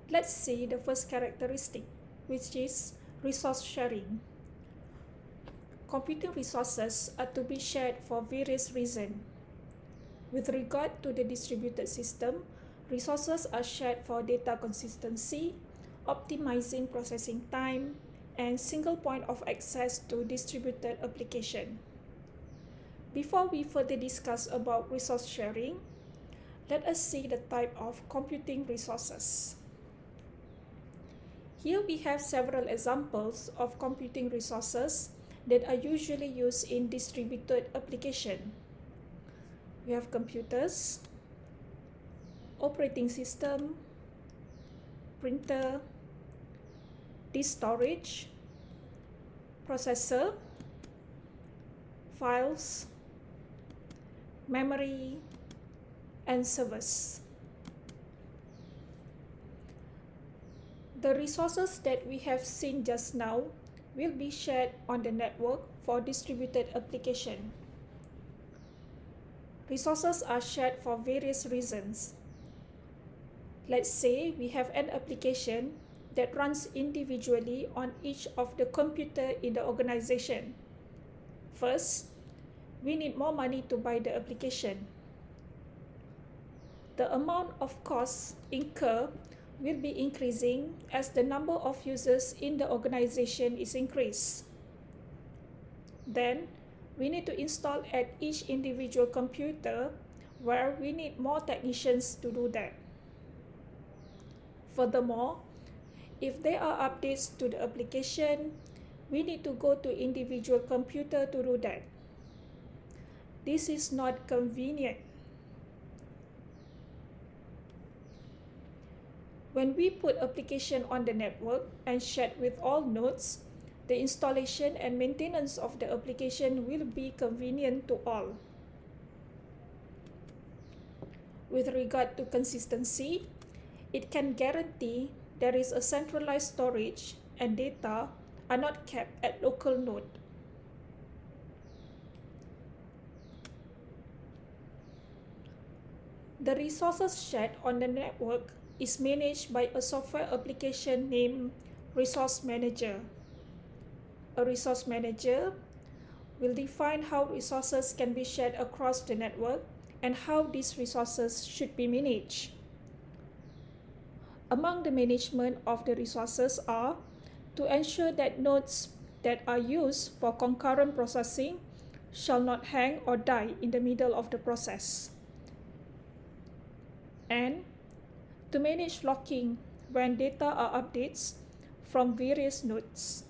Let's see the first characteristic, which is resource sharing. Computing resources are to be shared for various reasons. With regard to the distributed system, resources are shared for data consistency, optimizing processing time, and single point of access to distributed application. Before we further discuss about resource sharing, let us see the type of computing resources. Here we have several examples of computing resources that are usually used in distributed application. We have computers, operating system, printer, disk storage, processor, files, memory, and servers. The resources that we have seen just now will be shared on the network for distributed application. Resources are shared for various reasons. Let's say we have an application that runs individually on each of the computer in the organization. First, we need more money to buy the application. The amount of costs incurred will be increasing as the number of users in the organization is increased. Then, we need to install at each individual computer where we need more technicians to do that. Furthermore, if there are updates to the application, we need to go to individual computer to do that. This is not convenient. When we put application on the network and share with all nodes, the installation and maintenance of the application will be convenient to all. With regard to consistency, it can guarantee there is a centralized storage and data are not kept at local node. The resources shared on the network is managed by a software application named Resource Manager. A resource manager will define how resources can be shared across the network and how these resources should be managed. Among the management of the resources are to ensure that nodes that are used for concurrent processing shall not hang or die in the middle of the process, and to manage locking when data are updates from various nodes.